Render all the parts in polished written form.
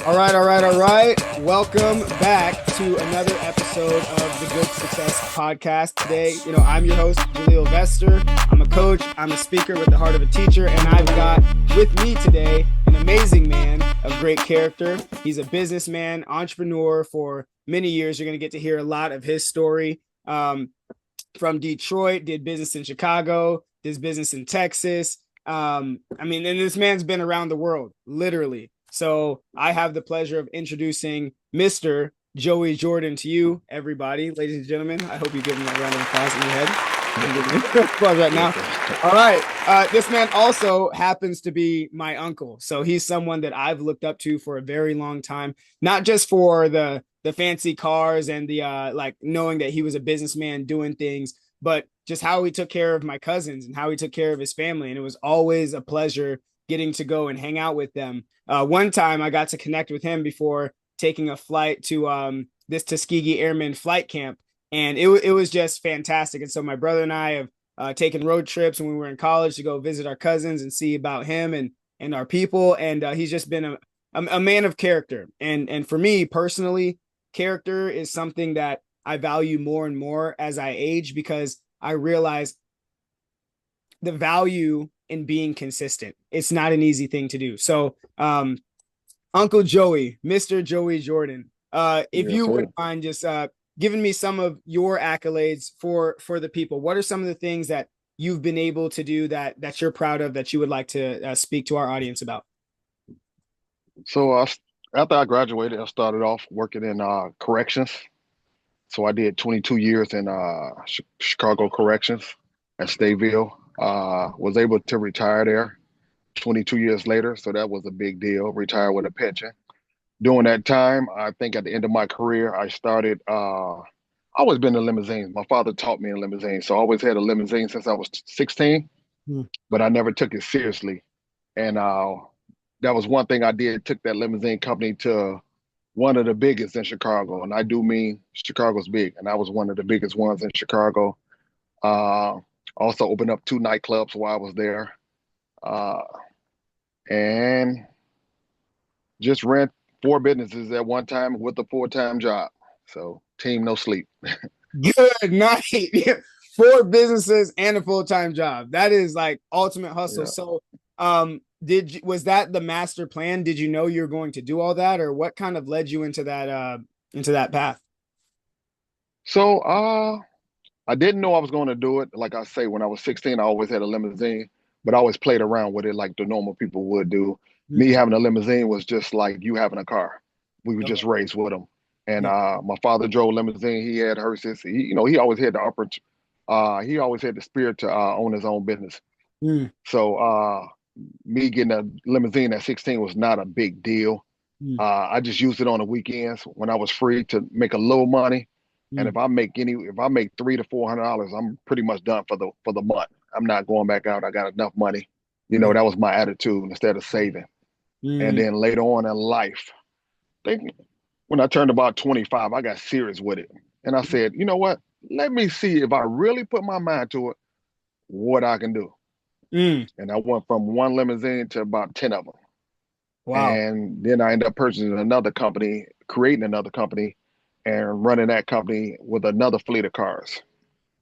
All right. Welcome back to another episode of the Good Success Podcast. Today, I'm your host, Jahleel Vester. I'm a coach, I'm a speaker with the heart of a teacher, and I've got with me today an amazing man of great character. He's a businessman, entrepreneur for many years. You're going to get to hear a lot of his story. From Detroit, did business in Chicago, did business in Texas. And this man's been around the world, literally. So I have the pleasure of introducing Mr. Joey Jordan to you, everybody, ladies and gentlemen. I hope you give him a round of applause in your head. Applause right now. All right. This man also happens to be my uncle. So he's someone that I've looked up to for a very long time, not just for the fancy cars and the knowing that he was a businessman doing things, but just how he took care of my cousins and how he took care of his family. And it was always a pleasure getting to go and hang out with them. One time I got to connect with him before taking a flight to this Tuskegee Airmen flight camp. And it was just fantastic. And so my brother and I have taken road trips when we were in college to go visit our cousins and see about him and our people. And he's just been a man of character. And for me personally, character is something that I value more and more as I age, because I realize the value in being consistent. It's not an easy thing to do. So, Uncle Joey, Mr. Joey Jordan, if you wouldn't mind just giving me some of your accolades for the people, what are some of the things that you've been able to do that you're proud of, that you would like to speak to our audience about? So after I graduated, I started off working in corrections. So I did 22 years in Chicago Corrections at Stateville. Was able to retire there 22 years later. So that was a big deal, retire with a pension. During that time, I think at the end of my career, I started, I always been in limousines. My father taught me in limousines. So I always had a limousine since I was 16, Hmm. but I never took it seriously. And that was one thing I did, took that limousine company to one of the biggest in Chicago. And I do mean Chicago's big. And I was one of the biggest ones in Chicago. Uh, Also opened up two nightclubs while I was there. Uh, and just ran four businesses at one time with a full-time job. So team no sleep. Good night. Four businesses and a full-time job. That is like ultimate hustle. Yeah. So, was that the master plan? Did you know you were going to do all that, or what kind of led you into that path? So I didn't know I was going to do it. Like I say, when I was 16, I always had a limousine, but I always played around with it like the normal people would do. Mm. Me having a limousine was just like you having a car. We were Okay. just raised with them. And Yeah. my father drove limousine. He had hearses. He always had the he always had the spirit to own his own business. Mm. So me getting a limousine at 16 was not a big deal. Mm. I just used it on the weekends when I was free to make a little money. And Mm. if I make $300 to $400, I'm pretty much done for the month. I'm not going back out. I got enough money. Yeah. That was my attitude instead of saving. And Mm. then later on in life, think when I turned about 25, I got serious with it. And I said, you know what? Let me see if I really put my mind to it, what I can do. Mm. And I went from one limousine to about 10 of them. Wow. And then I ended up purchasing another company, creating another company, and running that company with another fleet of cars.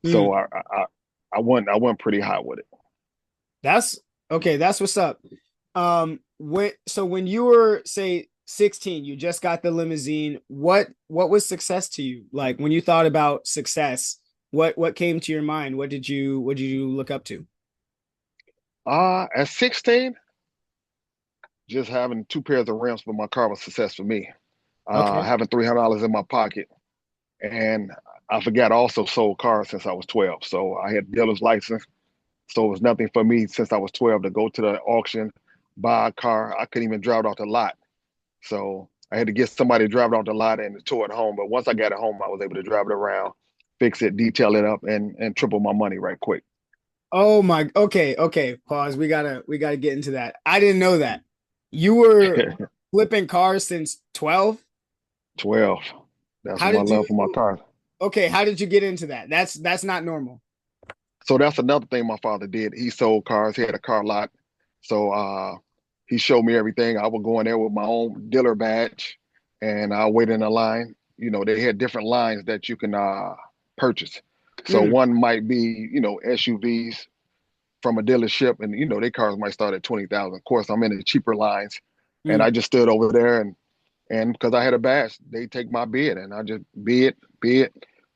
Mm. So I went pretty high with it. That's okay. That's what's up. When you were, say, 16, you just got the limousine. What was success to you? Like, when you thought about success, what came to your mind? What did you look up to? At 16, just having two pairs of rims for my car was success for me. Okay. Having $300 in my pocket, and I forgot I also sold cars since I was 12. So I had a dealer's license. So it was nothing for me since I was 12 to go to the auction, buy a car. I couldn't even drive it off the lot. So I had to get somebody to drive it off the lot and tow it home. But once I got it home, I was able to drive it around, fix it, detail it up, and triple my money right quick. Oh my. Okay. Pause. We gotta get into that. I didn't know that. You were flipping cars since 12? 12. That's How what my did you love for my cars. Okay, how did you get into that? That's not normal. So that's another thing my father did. He sold cars. He had a car lot. So he showed me everything. I would go in there with my own dealer badge, and I wait in a line. You know, they had different lines that you can purchase. So Mm, one might be, SUVs from a dealership, and their cars might start at 20,000. Of course, I'm in the cheaper lines, and mm, I just stood over there, and because I had a badge, they take my bid, and I just bid.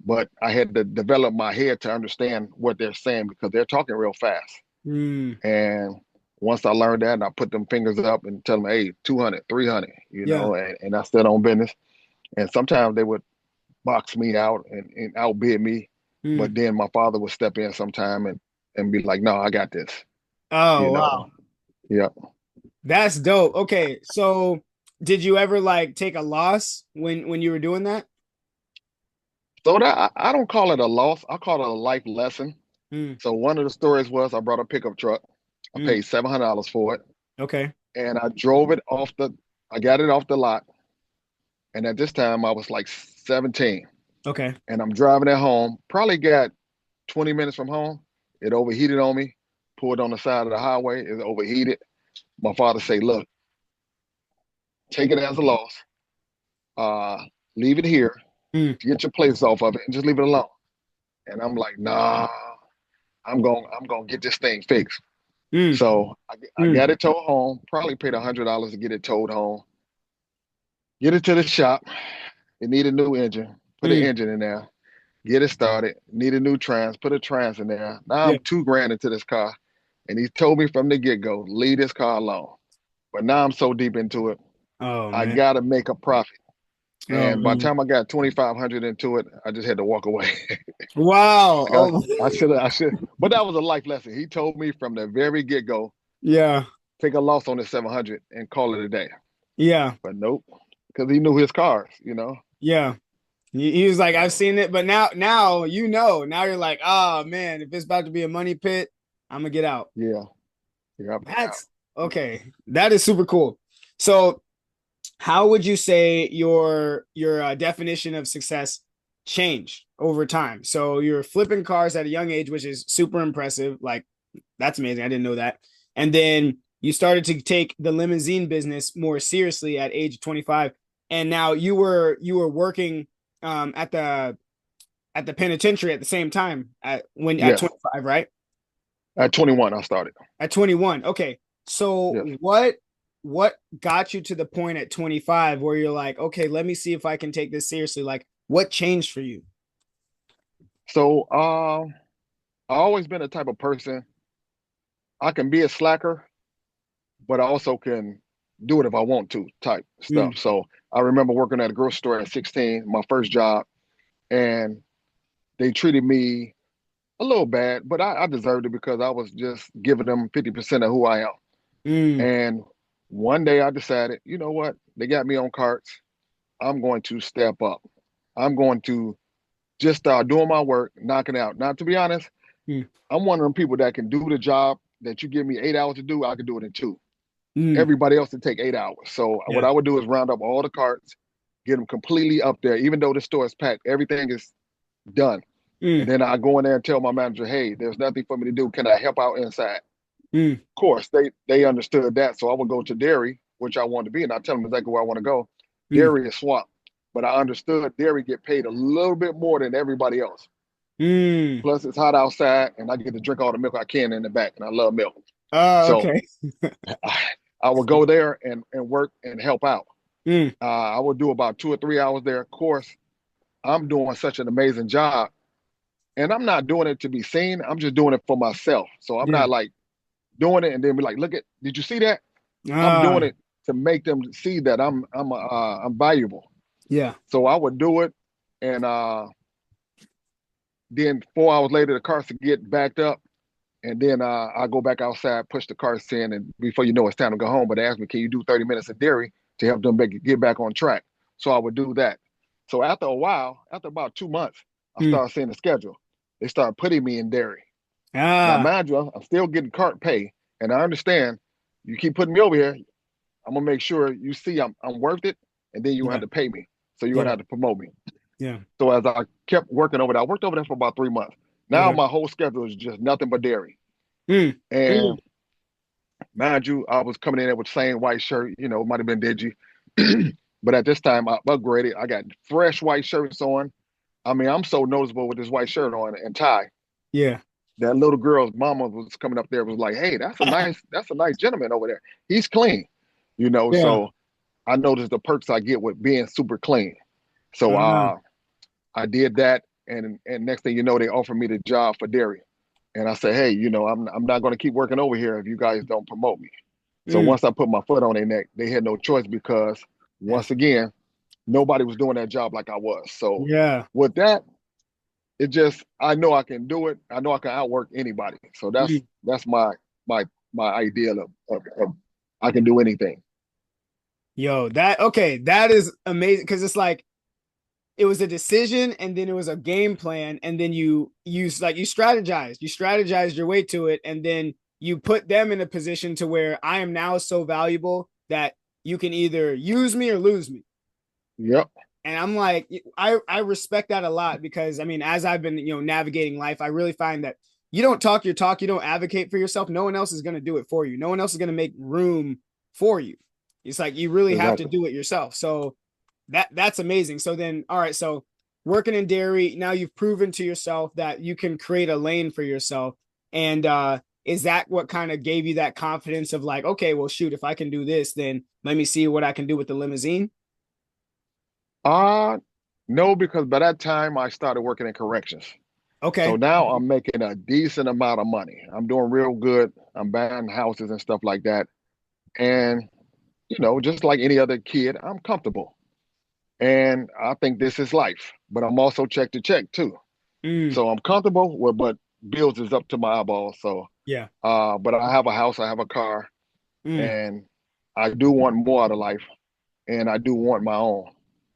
But I had to develop my head to understand what they're saying because they're talking real fast. mm. And once I learned that, and I put them fingers up and tell them, hey, 200, 300, Yeah. and I stood on business. And sometimes they would box me out and outbid me. Mm. But then my father would step in sometime and be like, no, I got this, you Oh, know. wow. Yeah. That's dope. Okay. So did you ever like take a loss when you were doing that? So that I don't call it a loss. I call it a life lesson. Mm, So one of the stories was I brought a pickup truck. I mm. paid $700 for it, Okay. and I drove it off the. I got it off the lot, and at this time I was like 17, Okay. and I'm driving it home. Probably got 20 minutes from home. It overheated on me. Pulled on the side of the highway. It overheated. My father say, "Look, take it as a loss. Uh, leave it here. Mm, Get your plates off of it, and just leave it alone." And I'm like, "Nah, I'm gonna get this thing fixed." mm, So I mm. got it towed home. Probably paid $100 to get it towed home. Get it to the shop. It need a new engine. Put an Mm. engine in there. Get it started. Need a new trans. Put a trans in there. Now Yeah. I'm 2 grand into this car, and he told me from the get go, leave this car alone. But now I'm so deep into it, Oh I man. gotta make a profit. Oh And by the man. time I got 2,500 into it, I just had to walk away. Wow. Like Oh I should, but that was a life lesson. He told me from the very get go, yeah. take a loss on the 700 and call it a day. Yeah. But nope, because he knew his cars. Yeah. He was like, I've So seen it, but now you know. Now you're like, oh man, if it's about to be a money pit, I'm gonna get out. yeah, yep. That's okay. That is super cool. So, how would you say your definition of success changed over time? So you're flipping cars at a young age, which is super impressive. Like that's amazing. I didn't know that. And then you started to take the limousine business more seriously at age 25, and now you were working at the penitentiary at the same time at Yes. 25, right? At 21, I started. At 21. Okay. So Yes. what got you to the point at 25 where you're like, okay, let me see if I can take this seriously? Like what changed for you? So I always been a type of person. I can be a slacker, but I also can do it if I want to type Mm, stuff. So I remember working at a grocery store at 16, my first job, and they treated me a little bad, but I deserved it because I was just giving them 50% of who I am. mm, And one day I decided, you know what? They got me on carts. I'm going to step up. I'm going to just start doing my work, knocking out. Now, to be honest, mm, I'm one of them people that can do the job that you give me 8 hours to do. I can do it in two. mm. Everybody else would take 8 hours. So what Yeah. I would do is round up all the carts, get them completely up there, even though the store is packed. Everything is done. And Mm, then I go in there and tell my manager, hey, there's nothing for me to do. Can I help out inside? mm, Of course, they understood that. So I would go to dairy, which I wanted to be, and I tell them exactly where I want to go. mm, Dairy is swamp. But I understood dairy get paid a little bit more than everybody else. mm. Plus, it's hot outside, and I get to drink all the milk I can in the back, and I love milk. Oh, So okay. I, I would go there and work and help out. Mm, I would do about 2 or 3 hours there. Of course, I'm doing such an amazing job, and I'm not doing it to be seen. I'm just doing it for myself. So I'm yeah. not like doing it and then be like, "Look at, did you see that?" I'm Ah, doing it to make them see that I'm valuable. yeah. So I would do it, and then 4 hours later the cars would get backed up, and then I go back outside, push the carts in, and before you know it's time to go home. But they asked me, "Can you do 30 minutes of dairy to help them get back on track?" So I would do that. So after a while, after about 2 months, I Mm, started seeing the schedule. They started putting me in dairy. Now, ah, mind you, I'm still getting cart pay, and I understand you keep putting me over here. I'm gonna make sure you see I'm worth it, and then you gonna have yeah. to pay me. So you're gonna Yeah. have to promote me. Yeah. So as I kept working over there, I worked over there for about 3 months. Now Okay. my whole schedule is just nothing but dairy. Mm, mm, And Mind you, I was coming in there with the same white shirt, might have been dingy. But at this time, I upgraded. I got fresh white shirts on. I mean, I'm so noticeable with this white shirt on and tie. Yeah. That little girl's mama was coming up there, was like, "Hey, that's a nice gentleman over there. He's clean." Yeah. So I noticed the perks I get with being super clean. So Uh, I did that, and next thing you know, they offered me the job for dairy. And I said, "Hey, I'm not going to keep working over here if you guys don't promote me." So mm, once I put my foot on their neck, they had no choice because yeah. once again, nobody was doing that job like I was. So Yeah. with that, it just I know I can do it. I know I can outwork anybody. So Mm. that's my my ideal of I can do anything. Yo, that is amazing because it's like it was a decision and then it was a game plan and then you strategized your way to it and then you put them in a position to where I am now so valuable that you can either use me or lose me. Yep, And I'm like, I respect that a lot because I mean, as I've been, navigating life, I really find that you don't talk your talk, you don't advocate for yourself. No one else is going to do it for you. No one else is going to make room for you. It's like you really have to exactly. do it yourself. So that's amazing. So then, all right, so working in dairy, now you've proven to yourself that you can create a lane for yourself. And is that what kind of gave you that confidence of like, okay, well, shoot, if I can do this, then let me see what I can do with the limousine? Uh no, because by that time I started working in corrections. So Okay. now I'm making a decent amount of money. I'm doing real good. I'm buying houses and stuff like that. And, just like any other kid, I'm comfortable. And I think this is life. But I'm also check to check too. Mm, So I'm comfortable with, but bills is up to my eyeballs. So yeah. but I have a house, I have a car, Mm, and I do want more out of life, and I do want my own.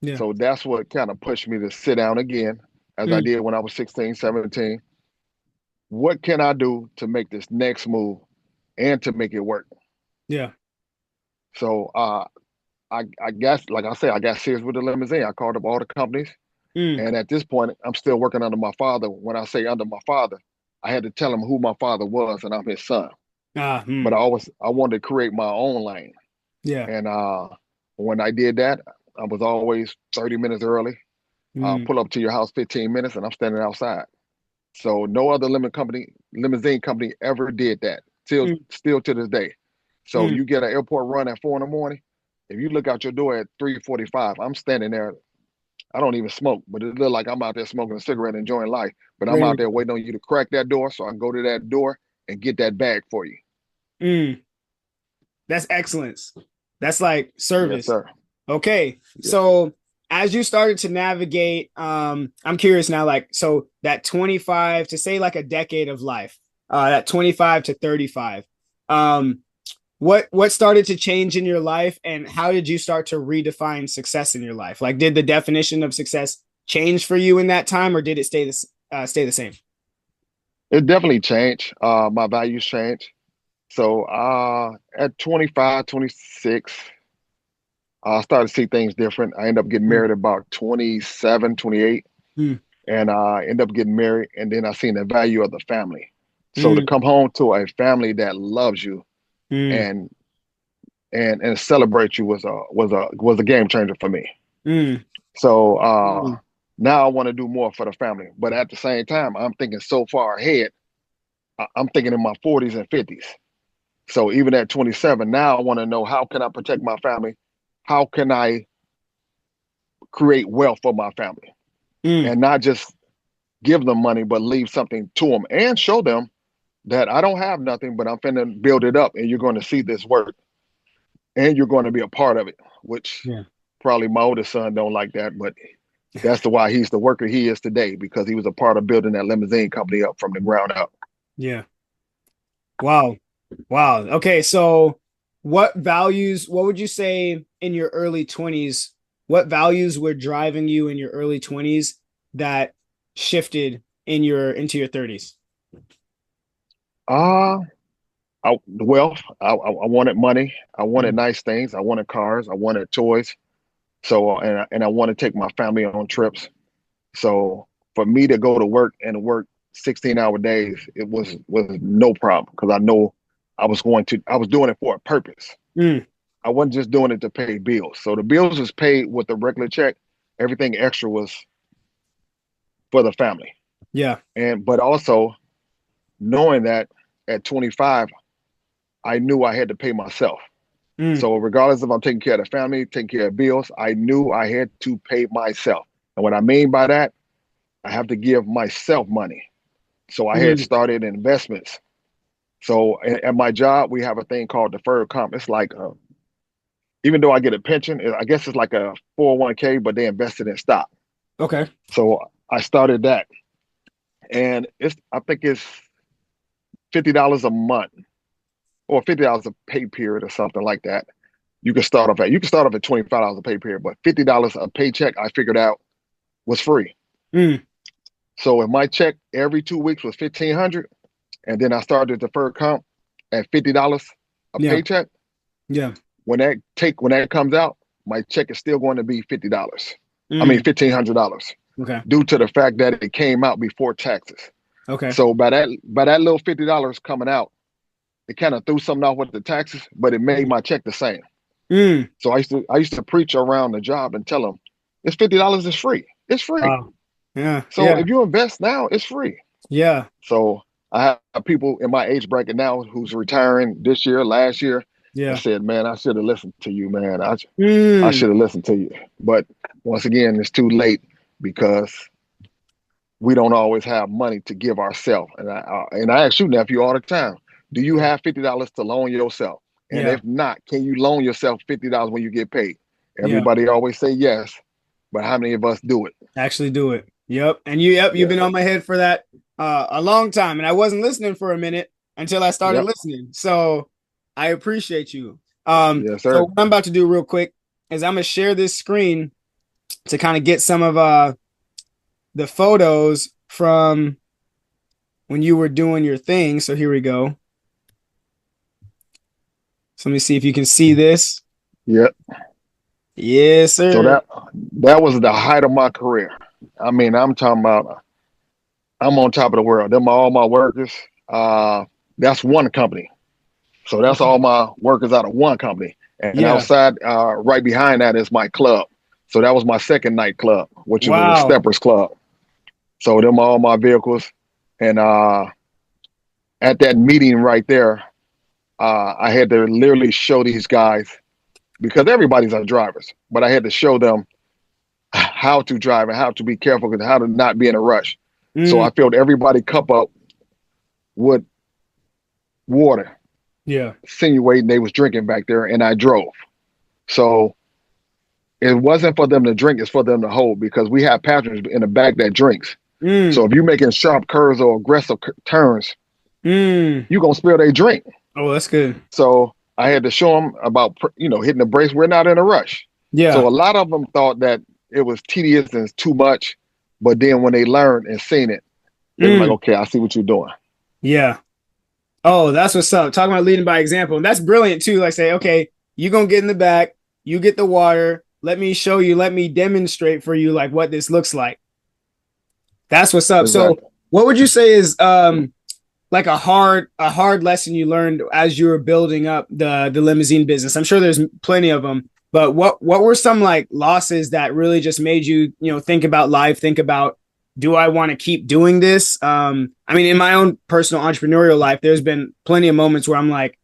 yeah. So that's what kind of pushed me to sit down again, as I Mm, did when I was 16, 17. What can I do to make this next move and to make it work? yeah. So I guess, like I said, I got serious with the limousine. I called up all the companies, Mm, and at this point, I'm still working under my father. When I say under my father, I had to tell him who my father was, and I'm his son. But mm, I wanted to create my own lane. yeah. And when I did that, I was always 30 minutes early. Mm, Pull up to your house 15 minutes, and I'm standing outside. So no other limousine company ever did that. mm, Still to this day. So mm. you get an airport run at 4 in the morning. If you look out your door at 3:45, I'm standing there. I don't even smoke, but it look like I'm out there smoking a cigarette, enjoying life. But I'm Ready out to there go. waiting on you to crack that door, so I can go to that door and get that bag for you. Mm, that's excellence. That's like Yes, service. sir. Okay. Yes. So as you started to navigate, I'm curious now, like, so that 25 to say like a decade of life, that 25 to 35, um, what started to change in your life and how did you start to redefine success in your life? Like, did the definition of success change for you in that time or did it stay the same? It definitely changed. My values changed. So at 25, 26, I started to see things different. I ended up getting Mm, married about 27, 28, mm, and I ended up getting married. And then I seen the value of the family. So to mm, come home to a family that loves you mm, and and celebrate you was a game changer for me. mm, So mm. now I want to do more for the family, but at the same time, I'm thinking so far ahead. I'm thinking in my 40s and 50s. So even at 27, now I want to know how can I protect my family? How can I create wealth for my family? Mm, And not just give them money, but leave something to them and show them that I don't have nothing, but I'm finna build it up and you're going to see this work and you're going to be a part of it, which yeah. probably my oldest son don't like that, but that's the why he's the worker he is today because he was a part of building that limousine company up from the ground up. Yeah. Wow. Wow. Okay. So, what would you say in your early 20s? What values were driving you in your early 20s that shifted into your 30s? Uh, wealth. I wanted money. I wanted Mm, nice things. I wanted cars. I wanted toys. So, and I want to take my family on trips. So for me to go to work and work 16-hour days, it was no problem because I know I was doing it for a purpose. Mm. I wasn't just doing it to pay bills. So the bills was paid with the regular check. Everything extra was for the family. Yeah. But also knowing that at 25, I knew I had to pay myself. Mm. So regardless if I'm taking care of the family, taking care of bills, I knew I had to pay myself. And what I mean by that, I have to give myself money. So I had Mm. started investments. So at my job, we have a thing called deferred comp. It's like, even though I get a pension, I guess it's like a 401k, but they invested in stock. Okay. So I started that, and I think it's $50 a month or $50 a pay period or something like that. You can start off at $25 a pay period, but $50 a paycheck I figured out was free. Mm. So if my check every 2 weeks was 1,500, and then I started deferred comp at $50 a Yeah. paycheck, Yeah. when that comes out, my check is still going to be $50. I mean Mm. $1,500 Okay. due to the fact that it came out before taxes. Okay. So by that little $50 coming out, it kind of threw something off with the taxes, but it made my check the same. Mm. So I used to preach around the job and tell them, this $50 is free. It's free. Wow. Yeah. So Yeah. if you invest now, it's free. Yeah. So I have people in my age bracket now who's retiring this year, last year, and Yeah. said, "Man, I should have listened to you, man. I Mm. should have listened to you." But once again, it's too late because we don't always have money to give ourselves. And I ask you, nephew, all the time, do you Yeah. have $50 to loan yourself? And Yeah. if not, can you loan yourself $50 when you get paid? Yeah. Everybody always say yes, but how many of us do it? Actually do it. Yep. And you've Yeah. been on my head for that a long time. And I wasn't listening for a minute until I started Yep. listening. So I appreciate you. Yes, So sir. what I'm about to do real quick is I'm gonna share this screen to kind of get some of the photos from when you were doing your thing. So here we go. So let me see if you can see this. Yep. Yes, So sir. that was the height of my career. I mean, I'm talking about I'm on top of the world. Them all my workers. That's one company. So that's all Okay. my workers out of one company. And Yeah. outside, right behind that is my club. So that was my second nightclub, which was a Wow. Steppers Club. So them all my vehicles. And at that meeting right there, I had to literally show these guys because everybody's our drivers, but I had to show them how to drive and how to be careful and how to not be in a rush. So Mm. I filled everybody cup up with water, Yeah. insinuating they was drinking back there, and I drove. So it wasn't for them to drink; it's for them to hold because we have passengers in the back that drinks. So Mm. if you're making sharp curves or aggressive turns, Mm. you're gonna spill their drink. Oh, that's good. So I had to show them about hitting the brakes. We're not in a rush. So Yeah. a lot of them thought that it was tedious and too much, but then when they learned and seen it, they were like, Mm. "Okay, I see what you're doing." Yeah. Oh, that's what's up. Talking about leading by example. And that's brilliant too. Like say, okay, you gonna get in the back, you get the water. Let me show you, let me demonstrate for you like what this looks like. That's what's up. So Exactly. what would you say is like a hard lesson you learned as you were building up the limousine business? I'm sure there's plenty of them, but what were some like losses that really just made you, think about life, think about, do I want to keep doing this? I mean, in my own personal entrepreneurial life, there's been plenty of moments where I'm like,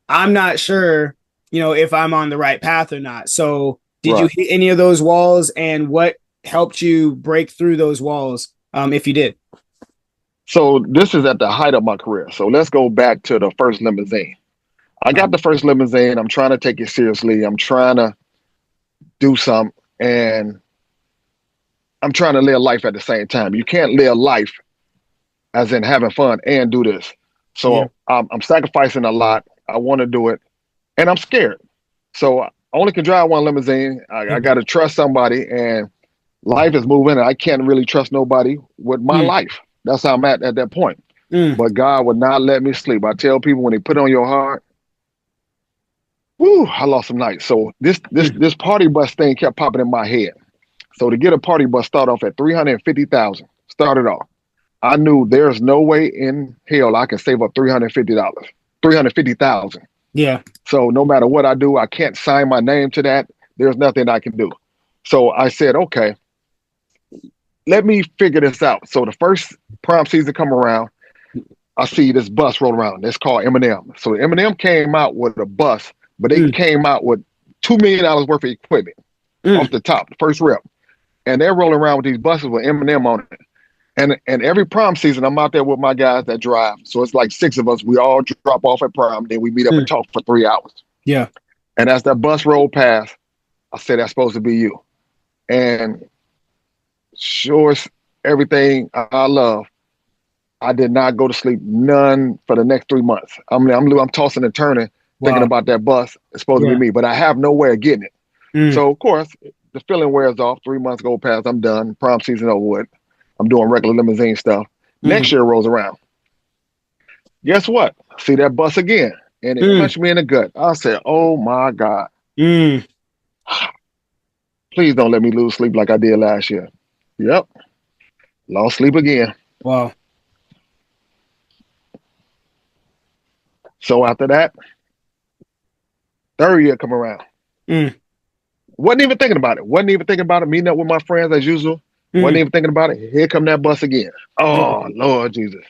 I'm not sure, if I'm on the right path or not. So did you Right. hit any of those walls, and what helped you break through those walls, if you did? So this is at the height of my career. So let's go back to the first limousine. I got the first limousine. I'm trying to take it seriously. I'm trying to do something, and I'm trying to live life at the same time. You can't live life as in having fun and do this. Yeah. So I'm sacrificing a lot. I want to do it, and I'm scared. So I only can drive one limousine. I got to trust somebody, and life is moving. And I can't really trust nobody with my Mm, life. That's how I'm at that point. mm, But God would not let me sleep. I tell people when they put it on your heart, whoo, I lost some nights. So this this mm. this party bus thing kept popping in my head. So to get a party bus start off at 350,000, started off. I knew there's no way in hell I can save up $350. $350,000. Yeah. So no matter what I do, I can't sign my name to that. There's nothing I can do. So I said, okay, let me figure this out. So the first prom season come around, I see this bus roll around. It's called M&M. So M&M came out with a bus, but they came out with $2 million worth of equipment off the top, the first rep. And they're rolling around with these buses with M&M on it. And every prom season, I'm out there with my guys that drive. So it's like 6 of us. We all drop off at prom. Then we meet up and talk for 3 hours. Yeah. And as that bus rolled past, I said, that's supposed to be you. And sure as everything I love, I did not go to sleep none for the next 3 months. I'm tossing and turning, thinking about that bus. It's supposed to be me, but I have no way of getting it. So, of course, the feeling wears off. 3 months go past. I'm done. Prom season over with. I'm doing regular limousine stuff. Next year rolls around. Guess what? I see that bus again. And it punched me in the gut. I said, oh, my God. Please don't let me lose sleep like I did last year. Yep. Lost sleep again. Wow. So after that, third year come around. Wasn't even thinking about it. Meeting up with my friends as usual. Wasn't even thinking about it. Here come that bus again. Oh, Lord Jesus.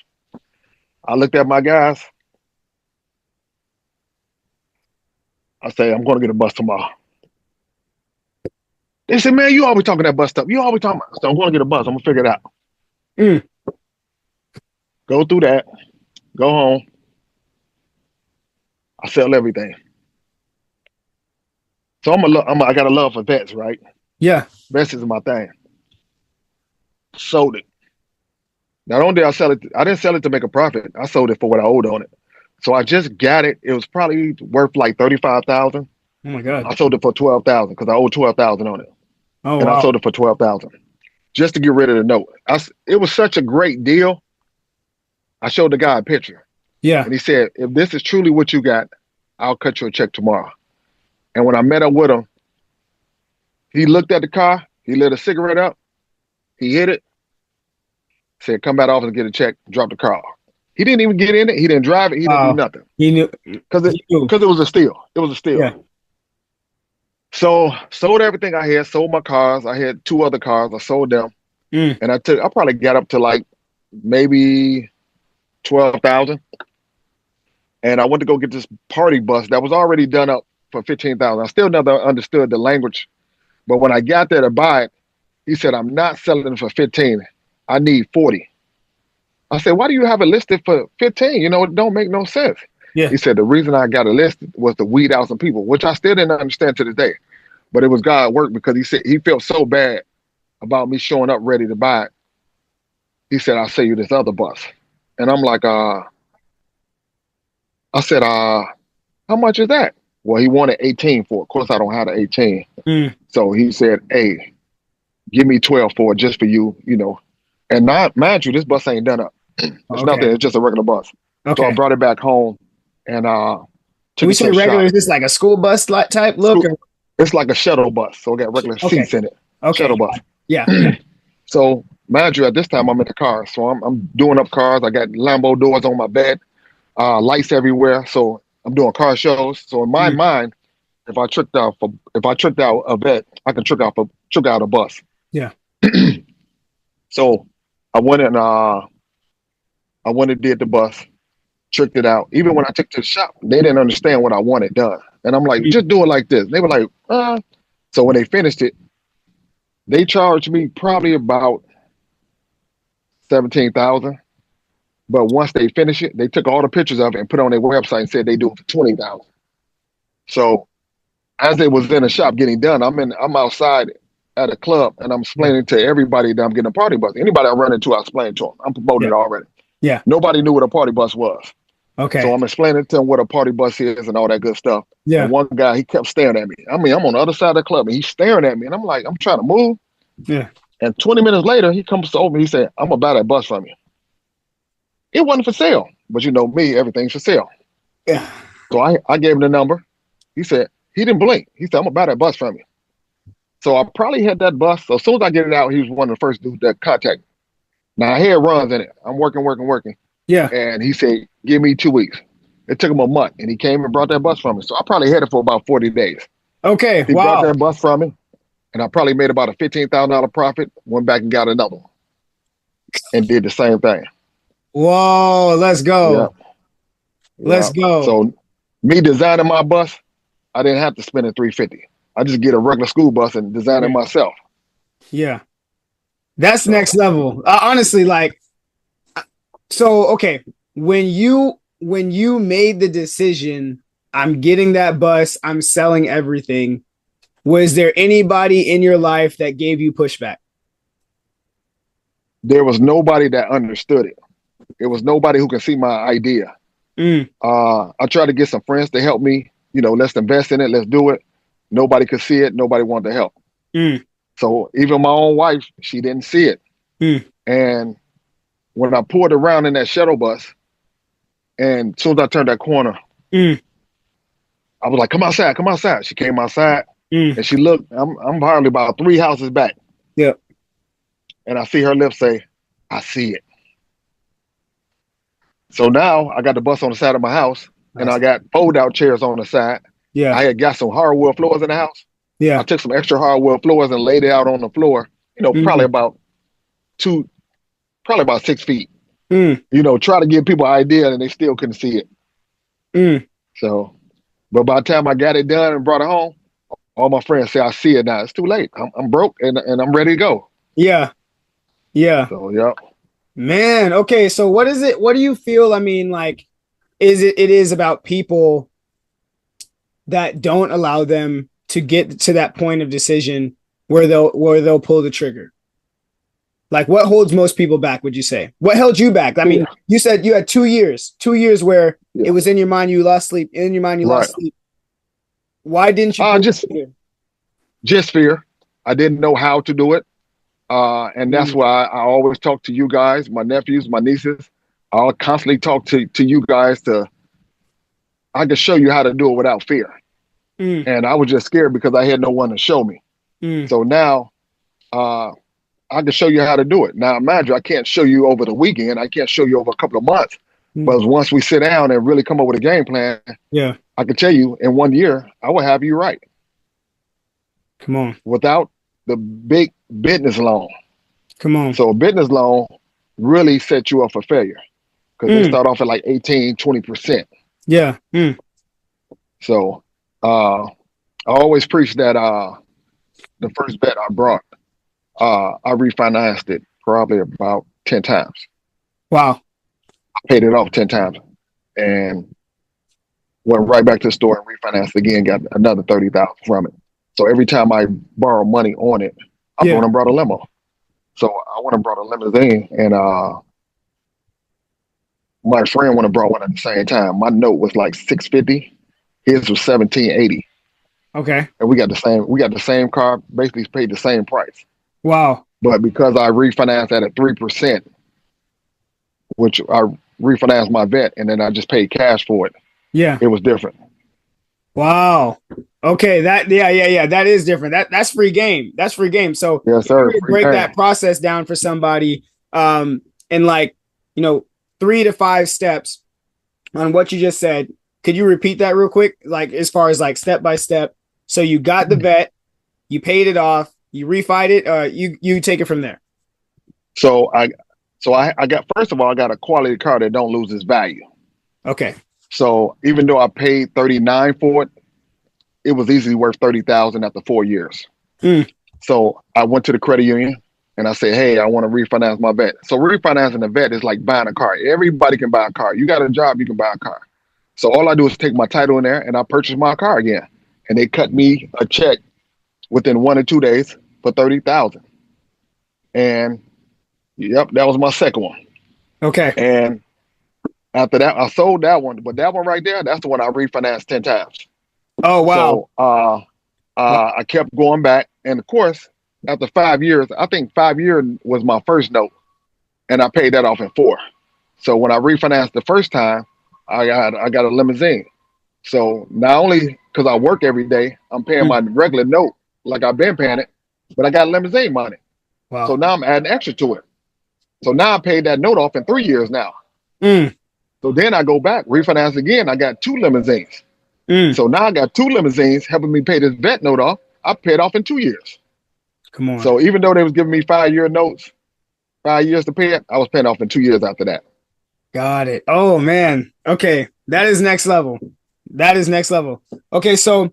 I looked at my guys. I say, I'm going to get a bus tomorrow. They said, man, you always talking that bus stuff. You always talking about. So I'm going to get a bus. I'm going to figure it out. Go through that. Go home. I sell everything. So I got a love for vets, right? Yeah. Vets is my thing. Sold it. Not only did I sell it, I didn't sell it to make a profit. I sold it for what I owed on it. So I just got it. It was probably worth like $35,000. Oh my God. I sold it for $12,000 because I owed $12,000 on it. Oh, and I sold it for $12,000 just to get rid of the note. It was such a great deal. I showed the guy a picture. Yeah. And he said, if this is truly what you got, I'll cut you a check tomorrow. And when I met up with him, he looked at the car. He lit a cigarette up. He hit it. Said, come back to the office and get a check. Drop the car off. He didn't even get in it. He didn't drive it. He didn't do nothing. He knew. Because it was a steal. It was a steal. Yeah. So sold everything I had. Sold my cars. I had 2 other cars. I sold them. And I probably got up to like maybe $12,000. And I went to go get this party bus that was already done up for $15,000. I still never understood the language. But when I got there to buy it, he said, I'm not selling it for 15. I need 40. I said, why do you have it listed for 15? You know, it don't make no sense. Yeah. He said, the reason I got it listed was to weed out some people, which I still didn't understand to this day. But it was God work because he said he felt so bad about me showing up ready to buy it. He said, I'll sell you this other bus. And I'm like, I said, how much is that? Well, he wanted 18 for it. Of course, I don't have the 18. So he said, hey, give me 12 for it just for you, you know. And mind you, this bus ain't done up. It's nothing. It's just a regular bus. Okay. So I brought it back home and When we say regular, is this like a school bus type look? It's like a shuttle bus. So it got regular seats in it. Okay. Shuttle bus. Yeah. So mind you, at this time I'm in the car. So I'm doing up cars. I got Lambo doors on my bed, lights everywhere. So I'm doing car shows. So in my mind, if I tricked out a vet, I can trick out a bus. Yeah. So I went and did the bus, tricked it out. Even when I took to the shop, they didn't understand what I wanted done. And I'm like, just do it like this. They were like, So when they finished it, they charged me probably about $17,000. But once they finished it, they took all the pictures of it and put it on their website and said they do it for $20,000. So as it was in the shop getting done, I'm outside at a club and I'm explaining to everybody that I'm getting a party bus. Anybody I run into, I explain to them. I'm promoting it already. Yeah. Nobody knew what a party bus was. Okay. So I'm explaining to them what a party bus is and all that good stuff. Yeah. And one guy, he kept staring at me. I mean, I'm on the other side of the club and he's staring at me. And I'm like, I'm trying to move. Yeah. And 20 minutes later, he comes over and he said, I'm going to buy that bus from you. It wasn't for sale. But you know me, everything's for sale. Yeah. So I gave him the number. He said, he didn't blink. He said, I'm going to buy that bus from you. So I probably had that bus. So as soon as I get it out, he was one of the first dudes that contacted me. Now I had runs in it. I'm working. Yeah. And he said, give me 2 weeks. It took him a month, and he came and brought that bus from me. So I probably had it for about 40 days. Okay. He brought Wow. that bus from me, and I probably made about a $15,000 profit. Went back and got another one, and did the same thing. Whoa. Let's Yeah, go. Let's yeah. go. So me designing my bus, I didn't have to spend a 350. I just get a regular school bus and design it Yeah. myself. Yeah. That's So next level. Honestly, like, so okay, when you made the decision, I'm getting that bus, I'm selling everything. Was there anybody in your life that gave you pushback? there was nobody that understood it. It was nobody who could see my idea. Mm, I tried to get some friends to help me. Let's invest in it. Let's do it. Nobody could see it. Nobody wanted to help. mm, So even my own wife, she didn't see it. mm, And when I pulled around in that shuttle bus, and as soon as I turned that corner, mm, I was like, "Come outside, come outside." She came outside, mm. and she looked. I'm hardly about 3 houses back, Yep. and I see her lips say, "I see it." So now I got the bus on the side of my house, and I Nice. got fold-out chairs on the side. Yeah. I had got some hardwood floors in the house. I Yeah. took some extra hardwood floors and laid it out on the floor. Probably Mm, about two, probably about 6 feet. mm, Try to give people an idea, and they still couldn't see it. mm. So, but by the time I got it done and brought it home, all my friends say, "I see it now." It's too late. I'm broke and I'm ready to go. Yeah. Yeah. So yeah. Man, okay. So what is it? What do you feel? I mean, like, it is about people that don't allow them to get to that point of decision where they'll pull the trigger. Like, what holds most people back, would you say? What held you back? I Fear. mean, you said you had 2 years where it Yeah. was in your mind, you lost sleep. In your mind, you Right. lost sleep. Why didn't you pull the Just trigger? just fear. I didn't know how to do it. And that's Mm, why I always talk to you guys, my nephews, my nieces. I'll constantly talk to you guys I can show you how to do it without fear. mm, And I was just scared because I had no one to show me. mm, So now uh, I can show you how to do it. Now, imagine I can't show you over the weekend. I can't show you over a couple of months. mm. But once we sit down and really come up with a game plan, Yeah. I can tell you in 1 year, I will have you right Come on. without the big business loan. Come on. So a business loan really sets you up for failure because they Mm, start off at like 18, 20%. yeah. Mm, So I always preach that the first bet I brought, I refinanced it probably about 10 times. wow. I paid it off 10 times and went right back to the store and refinanced again, got another 30,000 from it. So every time I borrow money on it, I Yeah. went and brought a limo. So I went and brought a limousine, and my friend went and brought one at the same time. My note was like 650, his was 1780, Okay. and we got the same. We got the same car, basically paid the same price. Wow. But because I refinanced at a 3%, which I refinanced my vet, and then I just paid cash for it, Yeah. it was different. Wow. Okay. Yeah. That is different. That's free game. That's free game. So Yes, if you sir. were to Free break game. that process down for somebody, in like, 3 to 5 steps on what you just said, could you repeat that real quick? Like, as far as like step by step. So you got the vet, you paid it off, you refied it, you take it from there. So I got, first of all, I got a quality car that don't lose its value. Okay. So even though I paid 39 for it, it was easily worth 30,000 after 4 years. Mm, So I went to the credit union and I said, "Hey, I want to refinance my vet." So refinancing a vet is like buying a car. Everybody can buy a car. You got a job, you can buy a car. So all I do is take my title in there and I purchase my car again. And they cut me a check within 1 or 2 days for 30,000. And yep, that was my second one. okay. And after that, I sold that one. But that one right there, that's the one I refinanced 10 times. Oh, wow. So Wow. I kept going back. And of course, after 5 years, I think 5 years was my first note. And I paid that off in 4. So when I refinanced the first time, I got a limousine. So not only because I work every day, I'm paying Mm, my regular note like I've been paying it, but I got limousine money. So wow. now I'm adding extra to it. So now I paid that note off in 3 years now. Mm, So then I go back, refinance again. I got 2 limousines. Mm, So now I got 2 limousines helping me pay this vet note off. I paid off in 2 years. come on. So even though they was giving me 5 year notes, 5 years to pay it, I was paying off in 2 years after that. Got it. Oh man. Okay. That is next level. That is next level. Okay, so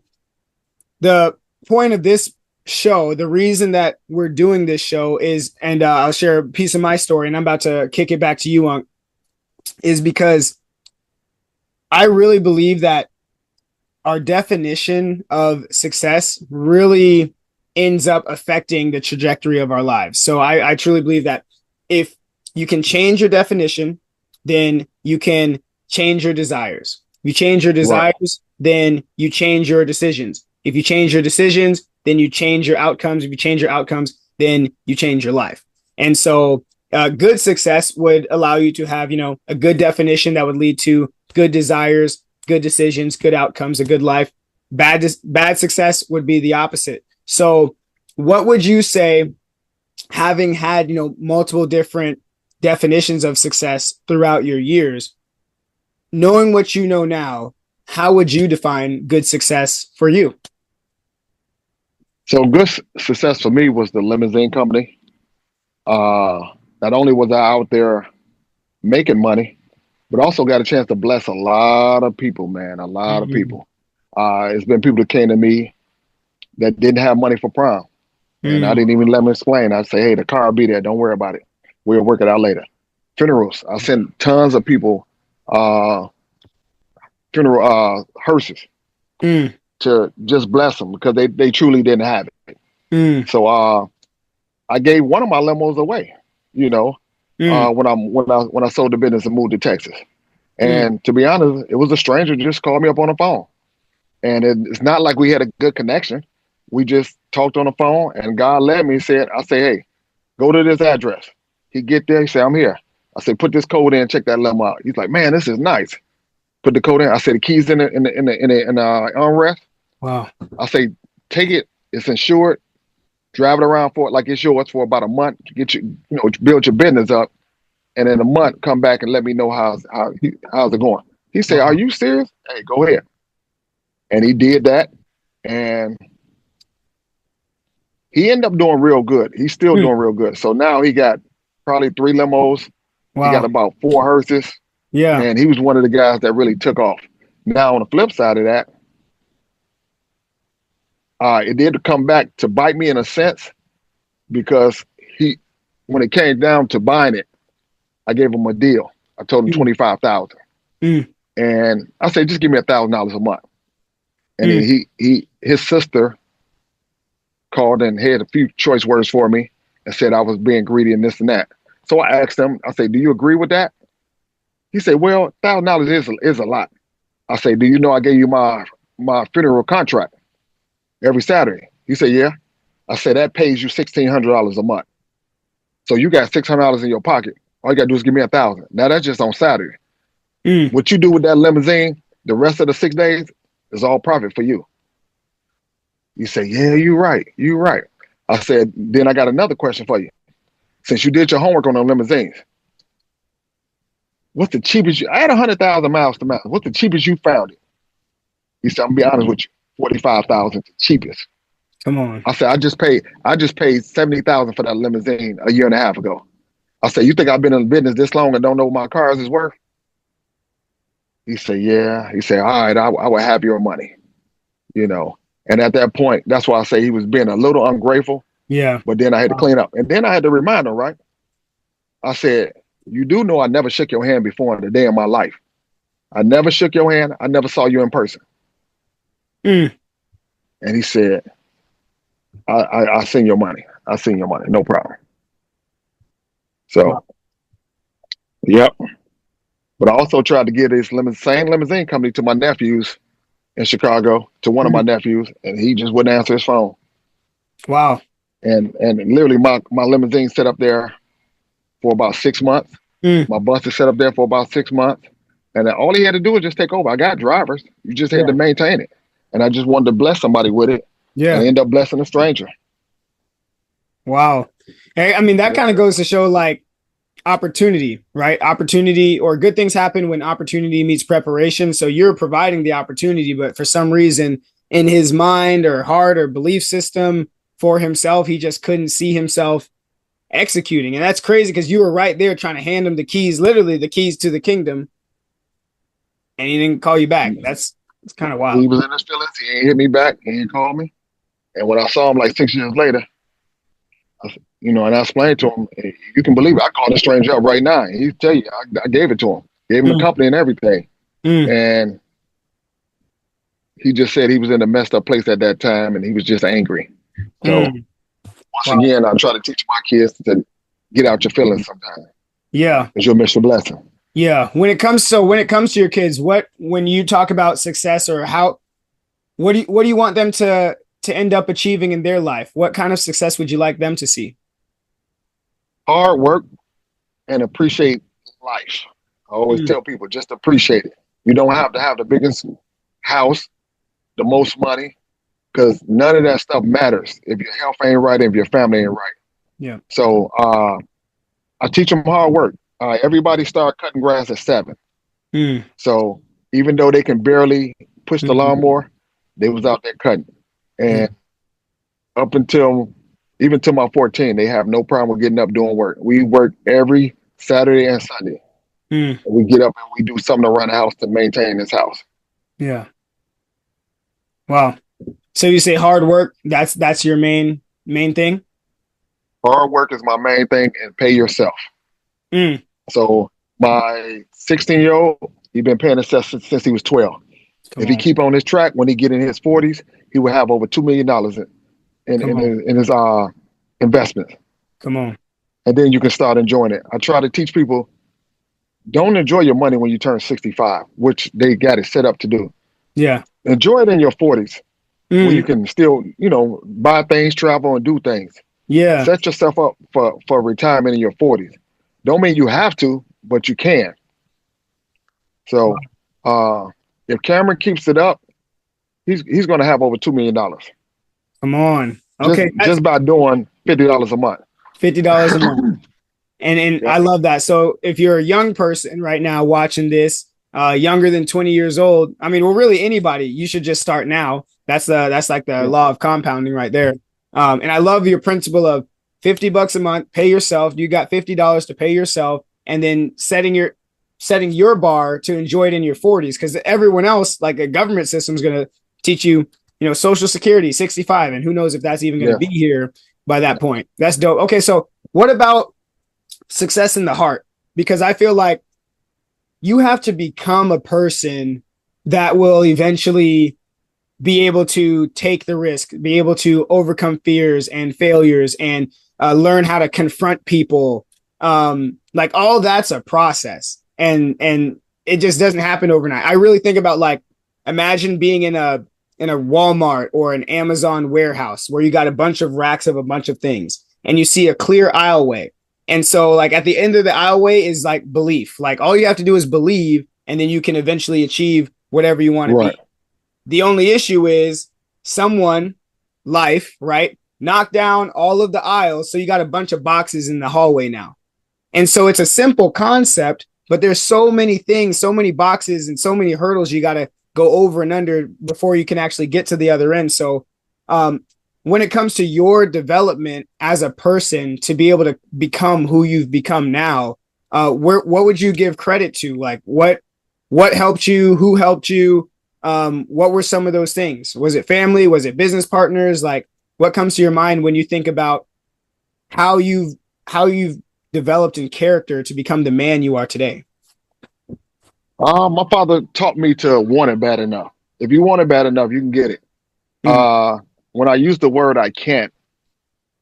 the point of this show, the reason that we're doing this show is, and I'll share a piece of my story, and I'm about to kick it back to you, Unc, is because I really believe that our definition of success really ends up affecting the trajectory of our lives. So I truly believe that if you can change your definition, then you can change your desires. If you change your Right. desires, then you change your decisions. If you change your decisions, then you change your outcomes. If you change your outcomes, then you change your life. And so good success would allow you to have, a good definition that would lead to good desires, good decisions, good outcomes, a good life. Bad success would be the opposite. So what would you say, having had, multiple different definitions of success throughout your years, knowing what you know now, how would you define good success for you? So good success for me was the limousine company. Uh, Not only was I out there making money, but also got a chance to bless a lot of people, man, a lot of Mm, people. It's been people that came to me that didn't have money for prom. And I mm, didn't even let them explain. I'd say, hey, the car will be there. Don't worry about it. We'll work it out later. Funerals. I sent tons of people uh, funeral hearses mm, to just bless them because they truly didn't have it. mm, So I gave one of my limos away, you know, mm, when I sold the business and moved to Texas. mm. And to be honest, it was a stranger just called me up on the phone. And it's not like we had a good connection. We just talked on the phone and God led me and said, I say, hey, go to this address. He get there, he said, I'm here. I said, put this code in, check that limo out. He's like, man, this is nice. Put the code in. I said, the keys in the armrest. Wow. I say, take it. It's insured. Drive it around for it like it's yours for about a month. Get build your business up, and in a month, come back and let me know how's it going. He said, are Wow. you serious? Hey, go ahead. And he did that, and he ended up doing real good. He's still Mm, doing real good. So now he got probably 3 limos. He got wow. about 4 hearses, Yeah. and he was one of the guys that really took off. Now on the flip side of that, it did come back to bite me in a sense because when it came down to buying it, I gave him a deal. I told him Mm, 25,000, mm, and I said, just give me $1,000 a month. And then mm, his sister called and had a few choice words for me and said I was being greedy and this and that. So I asked him, I said, do you agree with that? He said, well, $1,000 is a lot. I said, do you know I gave you my funeral contract every Saturday? He said, yeah. I said, that pays you $1,600 a month. So you got $600 in your pocket. All you gotta do is give me 1,000. Now that's just on Saturday. mm. What you do with that limousine, the rest of the 6 days is all profit for you. You say, yeah, you're right. You're right. I said, then I got another question for you. Since you did your homework on the limousines, what's the cheapest I had 100,000 miles to miles. What's the cheapest you found it? He said, I'm gonna be honest with you, 45,000 the cheapest. Come on. I said, I just paid 70,000 for that limousine a year and a half ago. I said, you think I've been in business this long and don't know what my cars is worth? He said, yeah. He said, all right, I will have your money, you know. And at that point, that's why I say he was being a little ungrateful, Yeah. but then I had to Wow. clean up. And then I had to remind him, right? I said, you do know I never shook your hand before in a day in my life. I never shook your hand. I never saw you in person. Mm. And he said, I send your money. I send your money. No problem. Wow. So, yep. But I also tried to get this same limousine company to my nephews in Chicago, to one of my Mm. nephews, and he just wouldn't answer his phone. Wow. And literally my limousine set up there for about 6 months. Mm. My bus is set up there for about 6 months. And all he had to do was just take over. I got drivers. You just had to Yeah. maintain it. And I just wanted to bless somebody with it and Yeah. end up blessing a stranger. Wow. Hey, I mean, that Yes, kind of sir. goes to show, like, opportunity, right? Opportunity, or good things happen when opportunity meets preparation. So you're providing the opportunity, but for some reason in his mind or heart or belief system for himself, he just couldn't see himself executing. And that's crazy because you were right there trying to hand him the keys, literally the keys to the kingdom, and he didn't call you back. That's it's kind of wild. He was in his feelings. He ain't hit me back. He ain't called me. And when I saw him like 6 years later, and I explained to him, hey, you can believe it. I called a stranger up right now. And he'd tell you, I gave it to him, gave him the company and everything. And he just said he was in a messed up place at that time and he was just angry. So once again, I try to teach my kids to get out your feelings sometimes. Yeah. Because you'll miss your blessing. Yeah. When it comes to your kids, when you talk about success or what do you want them to end up achieving in their life? What kind of success would you like them to see? Hard work and appreciate life. I always tell people, just appreciate it. You don't have to have the biggest house, the most money, because none of that stuff matters if your health ain't right and if your family ain't right. Yeah. So I teach them hard work. Everybody started cutting grass at 7. So even though they can barely push the lawnmower, they was out there cutting. And up until even till my 14, they have no problem with getting up doing work. We work every Saturday and Sunday. We get up and we do something around the house to maintain this house. Yeah. Wow. So you say hard work, that's your main thing? Hard work is my main thing, and pay yourself. So my 16-year-old, he's been paying himself since he was 12. If he keep on this track, when he get in his 40s, he will have over $2 million in his investments. Come on. And then you can start enjoying it. I try to teach people, don't enjoy your money when you turn 65, which they got it set up to do. Yeah. Enjoy it in your 40s, where you can still, buy things, travel, and do things. Yeah. Set yourself up for retirement in your 40s. Don't mean you have to, but you can. So if Cameron keeps it up, he's going to have over $2 million. Come on. Okay. Just by doing $50 a month. $50 a month. And I love that. So if you're a young person right now watching this, younger than 20 years old, I mean, well, really anybody, you should just start now. That's like the law of compounding right there. And I love your principle of $50 a month, pay yourself. You got $50 to pay yourself, and then setting your bar to enjoy it in your 40s. Because everyone else, like a government system, is going to teach you, Social Security, 65, and who knows if that's even going to be here by that point. That's dope. Okay, so what about success in the heart? Because I feel like you have to become a person that will eventually be able to take the risk, be able to overcome fears and failures, and learn how to confront people. Like all that's a process, and it just doesn't happen overnight. I really think about, imagine being in a Walmart or an Amazon warehouse where you got a bunch of racks of a bunch of things and you see a clear aisleway. And so at the end of the aisleway is belief. All you have to do is believe, and then you can eventually achieve whatever you want to be. The only issue is life, right? Knock down all of the aisles. So you got a bunch of boxes in the hallway now. And so it's a simple concept, but there's so many things, so many boxes and so many hurdles you got to go over and under before you can actually get to the other end. So when it comes to your development as a person to be able to become who you've become now, what would you give credit to? What helped you? Who helped you? What were some of those things? Was it family? Was it business partners? What comes to your mind when you think about how you've developed in character to become the man you are today? My father taught me to want it bad enough. If you want it bad enough, you can get it. When I used the word "I can't,"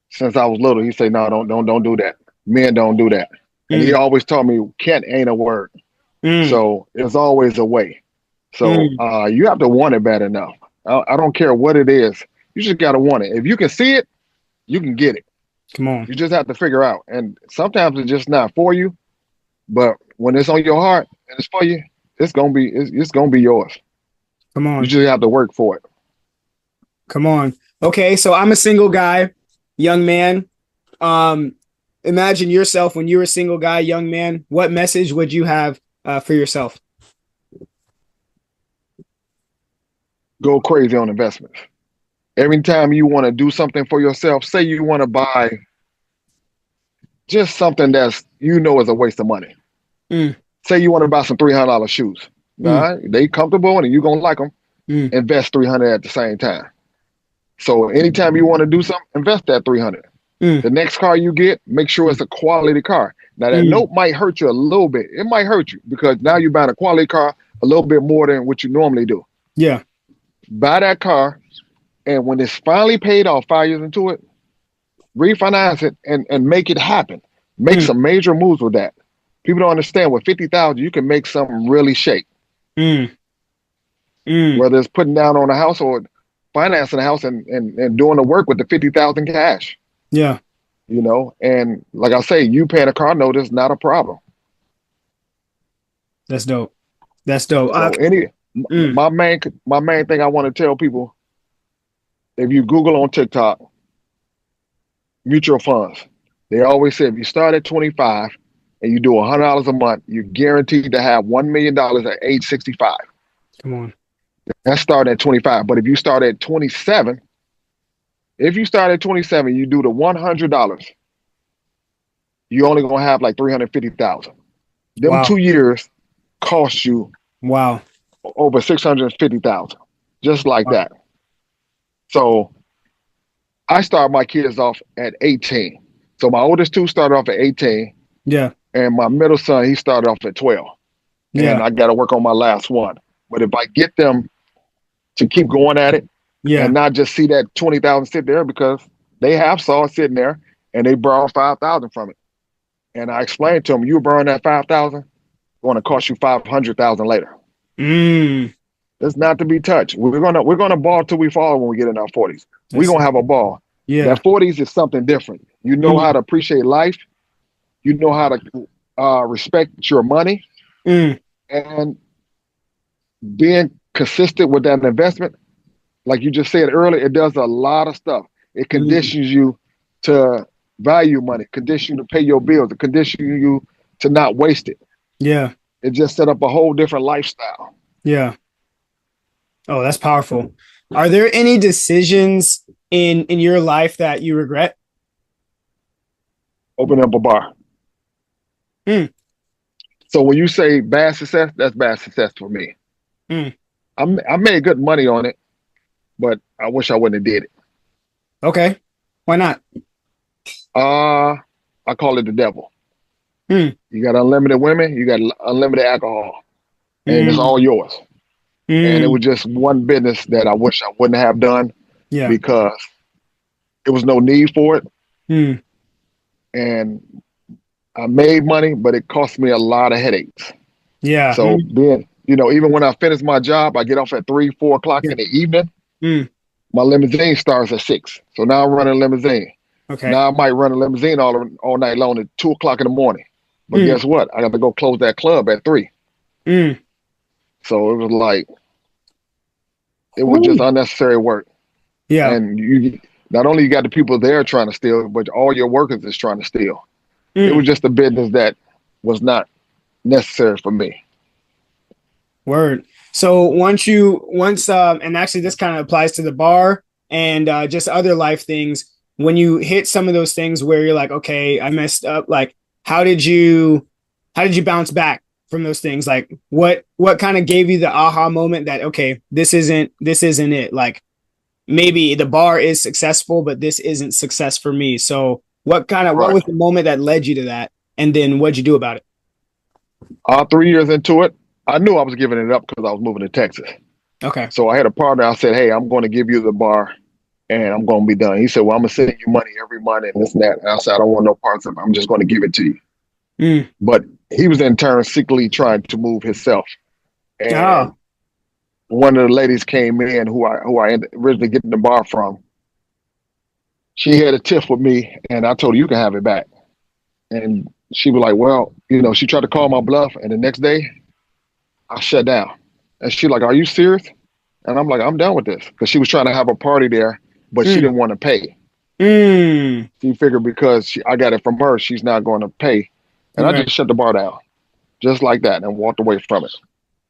since I was little, he said, "No, don't do that. Men don't do that." And he always taught me, "Can't ain't a word." So there's always a way. So you have to want it bad enough. I don't care what it is. You just got to want it. If you can see it, you can get it. Come on. You just have to figure out. And sometimes it's just not for you. But when it's on your heart and it's for you, it's gonna be yours. Come on. You just have to work for it. Come on. Okay, so I'm a single guy, young man. imagine yourself when you were a single guy, young man. What message would you have for yourself? Go crazy on investments. Every time you want to do something for yourself, say you want to buy just something that's is a waste of money. Mm, Say you want to buy some $300 shoes. mm, Nah, they comfortable and you're gonna like them. mm, Invest 300 at the same time. So anytime you want to do something, invest that 300. mm, The next car you get, make sure it's a quality car. Now that mm. note might hurt you a little bit. It might hurt you because now you're buying a quality car a little bit more than what you normally do. Yeah. Buy that car, and when it's finally paid off 5 years into it, refinance it and make it happen. Make Mm, some major moves with that. People don't understand with 50,000, you can make something really shake. mm, mm. Whether it's putting down on a house or financing a house and doing the work with the 50,000 cash. Yeah. And like I say, you paying a car note is not a problem. That's dope. That's dope. So Mm, my main thing I want to tell people, if you Google on TikTok, mutual funds, they always say if you start at 25 and you do $100 a month, you're guaranteed to have $1 million at age 65. come on. That's starting at 25. But if you start at 27, you do the $100, you only gonna have like 350,000. Them Wow. 2 years cost you Wow. over 650,000, just like Wow. that. So I start my kids off at 18. So my oldest two started off at 18, Yeah. and my middle son, he started off at 12. And Yeah. I got to work on my last one. But if I get them to keep going at it Yeah. and not just see that 20,000 sit there, because they have saw it sitting there and they borrowed 5,000 from it. And I explained to them, you borrowing that 5,000, going to cost you 500,000 later. Mm. It's not to be touched. We're gonna ball till we fall when we get in our 40s. We're That's, gonna have a ball. yeah. That 40s is something different. You know Mm, how to appreciate life. You know how to respect your money, mm, and being consistent with that investment. Like you just said earlier, it does a lot of stuff. It mm. conditions you to value money, condition you to pay your bills, it conditions you to not waste it. Yeah. It just set up a whole different lifestyle. Yeah. Oh, that's powerful. Are there any decisions in your life that you regret? Open up a bar. Mm, So when you say bad success, that's bad success for me. mm. I made good money on it, but I wish I wouldn't have did it. Okay. Why not? I call it the devil. Mm, You got unlimited women, you got unlimited alcohol, and it's mm, all yours. And it mm. was just one business that I wish I wouldn't have done Yeah. because there was no need for it. Mm, And I made money, but it cost me a lot of headaches. yeah. So Mm, even when I finish my job, I get off at 3, 4 o'clock yeah. in the evening. Mm, My limousine starts at 6. So now I'm running a limousine. okay. Now I might run a limousine all night long at 2 o'clock in the morning. But Mm, guess what? I got to go close that club at 3. mm. So it was just Ooh. unnecessary work. Yeah. And you not only you got the people there trying to steal, but all your workers is trying to steal. It Mm. was just a business that was not necessary for me. Word. So and actually this kind of applies to the bar and just other life things. When you hit some of those things where you're like, okay, I messed up. Like, how did you bounce back from those things? Like, what kind of gave you the aha moment that okay, this isn't it? Like, maybe the bar is successful, but this isn't success for me. So, what Right. was the moment that led you to that? And then what'd you do about it? 3 years into it, I knew I was giving it up because I was moving to Texas. Okay. So I had a partner. I said, "Hey, I'm going to give you the bar, and I'm going to be done." He said, "Well, I'm going to send you money every month and this and that." And I said, "I don't want no parts of it. I'm just going to give it to you." Mm. But he was in turn secretly trying to move himself. And Oh. one of the ladies came in who I ended originally getting the bar from. She had a tiff with me, and I told her, "You can have it back." And she was like, "Well, she tried to call my bluff, and the next day I shut down." And she like, "Are you serious?" And I'm like, "I'm done with this," because she was trying to have a party there, but she Mm. didn't want to pay. Mm. She figured because I got it from her, she's not going to pay. And I Right. just shut the bar down just like that and walked away from it.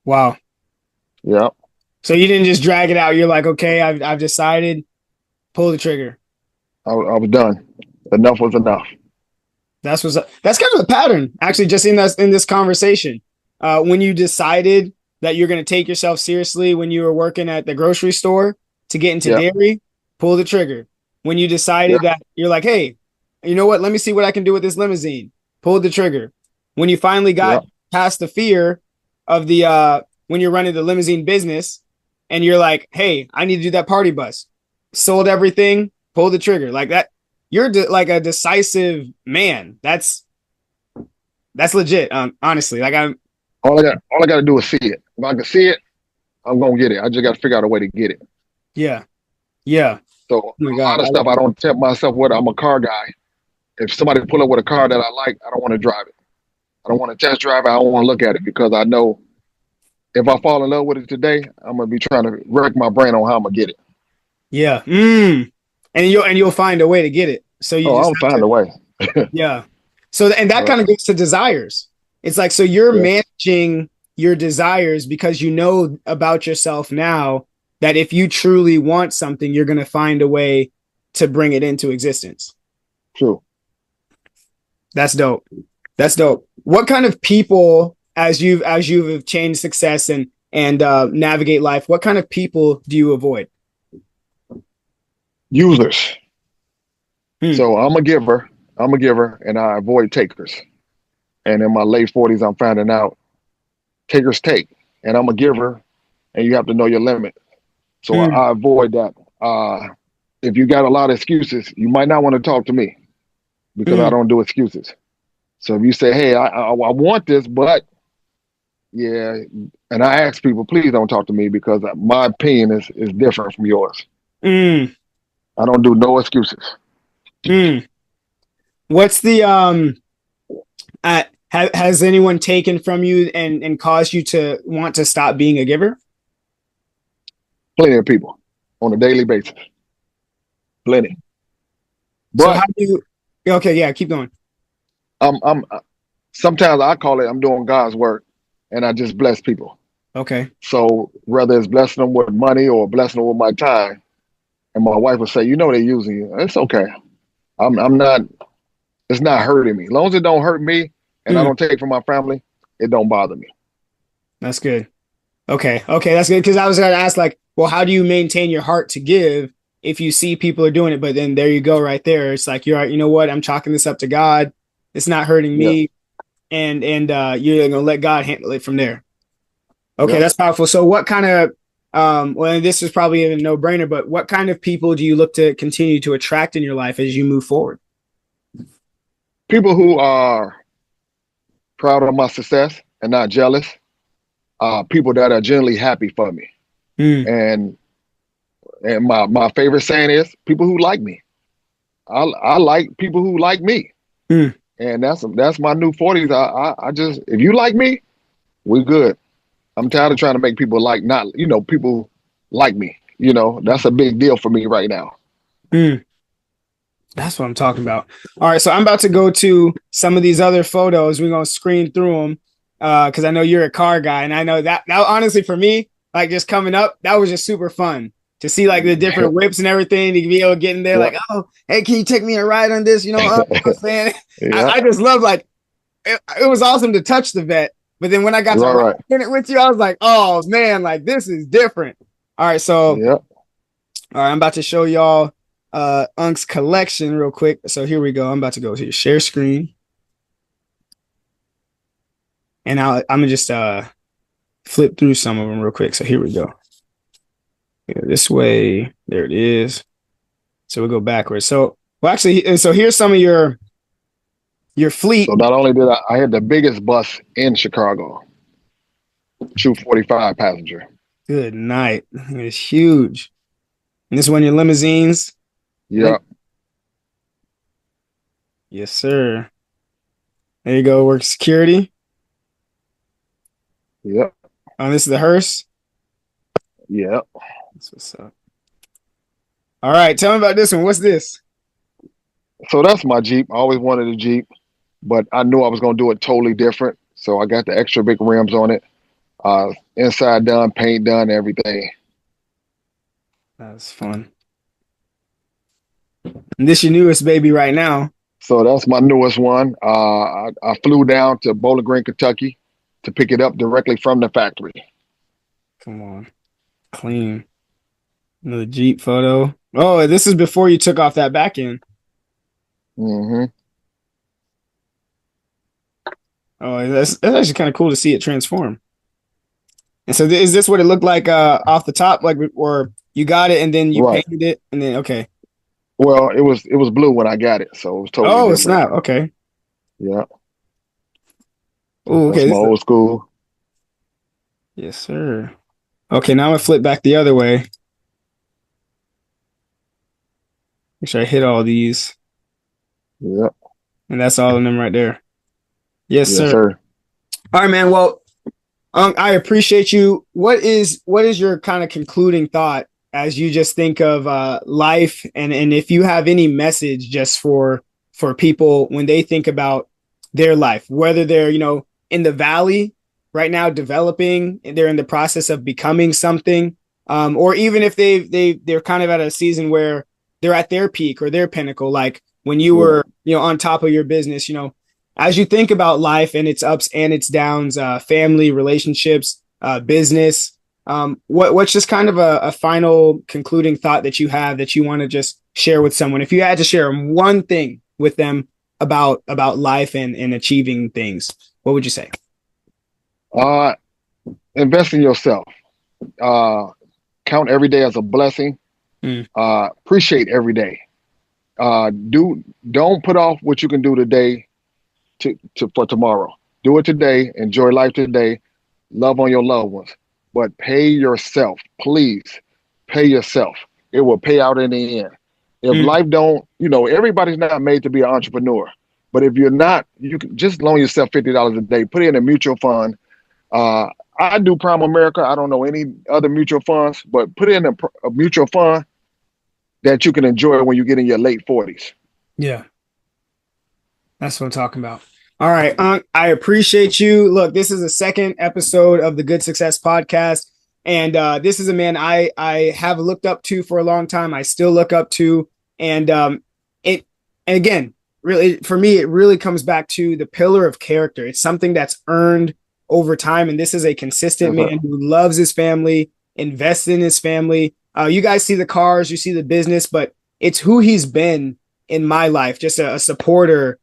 Wow. Yeah. So you didn't just drag it out. You're like, okay, I've decided, pull the trigger. I was done. Enough was enough. That's kind of a pattern, actually, just in this conversation. When you decided that you're going to take yourself seriously when you were working at the grocery store to get into Yeah. dairy, pull the trigger. When you Yeah. decided that you're like, hey, you know what? Let me see what I can do with this limousine. Pull the trigger. When you finally Yeah. got past the fear of the when you're running the limousine business and you're like, hey, I need to do that party bus. Sold everything, pull the trigger. Like that, you're like a decisive man. That's legit. Honestly, like I'm. All I got to do is see it. If I can see it, I'm gonna get it. I just got to figure out a way to get it. Yeah, yeah. So Oh my a god, lot of I stuff love I it. don't tempt myself with. I'm a car guy. If somebody pull up with a car that I like, I don't want to drive it. I don't want to test drive it. I don't want to look at it because I know if I fall in love with it today, I'm gonna be trying to wreck my brain on how I'm gonna get it. Yeah. Mm. And you'll find a way to get it. So you Oh, just I'll have find to. a way. Yeah. So and that kind Right. of gets to desires. It's like so you're Yes. managing your desires because you know about yourself now that if you truly want something, you're going to find a way to bring it into existence. True. That's dope. That's dope. What kind of people, as you've changed success and navigate life, what kind of people do you avoid? Users. Hmm. So I'm a giver. I'm a giver, and I avoid takers. And in my late 40s, I'm finding out takers take, and I'm a giver, and you have to know your limit. So Hmm. I avoid that. Uh, if you got a lot of excuses, you might not want to talk to me because I Hmm. don't do excuses. So if you say, "Hey, I want this, but yeah," and I ask people, please don't talk to me because my opinion is different from yours. Hmm. I don't do no excuses. Hmm. What's the has anyone taken from you and caused you to want to stop being a giver? Plenty of people on a daily basis. Plenty. So how But do you? Okay, yeah, keep going. I'm sometimes I call it I'm doing God's work, and I just bless people. Okay. So whether it's blessing them with money or blessing them with my time, and my wife would say, "You know they're using you. It's okay. I'm not. It's not hurting me. As long as it don't hurt me, and I Mm, don't take it from my family, it don't bother me." that's good. Okay. Okay, that's good because I was going to ask like, well, how do you maintain your heart to give if you see people are doing it? But then there you go, right there. It's like you're, you know what? I'm chalking this up to God. It's not hurting Yes. me, and you're gonna let God handle it from there. Okay, Yep. that's powerful. So, what kind of well, this is probably a no brainer, but what kind of people do you look to continue to attract in your life as you move forward? People who are proud of my success and not jealous. People that are genuinely happy for me. Mm, And my favorite saying is people who like me. I like people who like me. mm, And that's my new 40s. I just if you like me, we're good. I'm tired of trying to make people like not people like me. That's a big deal for me right now. mm. That's what I'm talking about. All right, so I'm about to go to some of these other photos. We're gonna screen through them because I know you're a car guy, and I know that honestly for me, like just coming up, that was just super fun to see like the different whips and everything. To be able to get in there, Yeah. like, oh, hey, can you take me a ride on this? You know what I'm saying? I, Yeah. I just love like it was awesome to touch the vet, but then when I got to Right, ride right. in it with you, I was like, oh man, like this is different. All right, so Yeah. all right, I'm about to show y'all Unc's collection real quick. So here we go. I'm about to go here, share screen, and I'm gonna just flip through some of them real quick. So here we go. Yeah, this way, there it is. So we'll go backwards. So well, actually, so here's some of your So fleet. not only did I had the biggest bus in Chicago, 245 passenger. Good night. It's huge. And this one, your limousines. Lim- Yeah. yes, sir. There you go. Work security. Yeah. Oh, this is the hearse. Yeah. That's what's up. All right, tell me about this one. What's this? So that's my Jeep. I always wanted a Jeep, but I knew I was going to do it totally different. So I got the extra big rims on it, inside done, paint done, everything. That's fun. And this your newest baby right now. So that's my newest one. I flew down to Bowling Green, Kentucky to pick it up directly from the factory. Come on. Clean. Another Jeep photo. Oh, this is before you took off that back end. Hmm. Oh, that's actually kind of cool to see it transform. And so is this what it looked like off the top, like, or you got it and then you Right. painted it and then okay. Well, it was blue when I got it, so it was totally Oh, different. snap. Okay. Yeah, Oh, that's okay. my old school. Yes, sir. Okay, now I'm gonna flip back the other way. Make sure I hit all these. Yeah, And that's all of them right there. Yes, yes, sir. sir. All right, man. Well, I appreciate you. What is your kind of concluding thought as you just think of life, and if you have any message just for people when they think about their life, whether they're in the valley right now developing, and they're in the process of becoming something, or even if they're kind of at a season where they're at their peak or their pinnacle, like when you Right. were on top of your business, as you think about life and its ups and its downs, family, relationships, business, what's just kind of a final concluding thought that you have that you want to just share with someone? If you had to share one thing with them about life and achieving things, what would you say? Uh, invest in yourself. Uh, count every day as a blessing. Mm, Appreciate every day. Don't put off what you can do today to for tomorrow. Do it today. Enjoy life today. Love on your loved ones, but pay yourself. Please pay yourself. It will pay out in the end. If mm, life don't, everybody's not made to be an entrepreneur. But if you're not, you can just loan yourself $50 a day. Put it in a mutual fund. Uh, I do Prime America. I don't know any other mutual funds, but put it in a mutual fund that you can enjoy when you get in your late 40s. yeah, that's what I'm talking about. All right, I appreciate you. Look, this is the second episode of the Good Success Podcast, and this is a man I have looked up to for a long time. I still look up to, and it and again, really for me, it really comes back to the pillar of character. It's something that's earned over time, and this is a consistent Yes, sir. man who loves his family, invests in his family. You guys see the cars, you see the business, but it's who he's been in my life, just a supporter.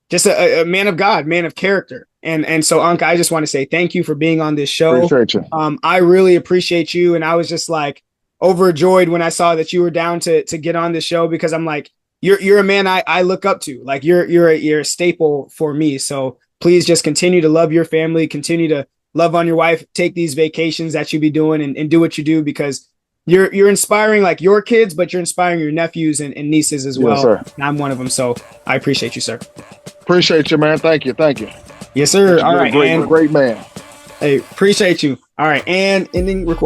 Just a man of God, man of character. And so, Unc, I just want to say thank you for being on this show. Appreciate you. I really appreciate you. And I was just like overjoyed when I saw that you were down to get on this show, because I'm like, you're a man I look up to. Like you're a staple for me. So please just continue to love your family, continue to love on your wife, take these vacations that you be doing, and do what you do, because you're inspiring like your kids, but you're inspiring your nephews and nieces as Yes, well. sir. And I'm one of them. So I appreciate you, sir. Appreciate you, man. Thank you. Thank you. Yes, sir. But All you're a right. great, And great man. hey, appreciate you. All right. And ending record.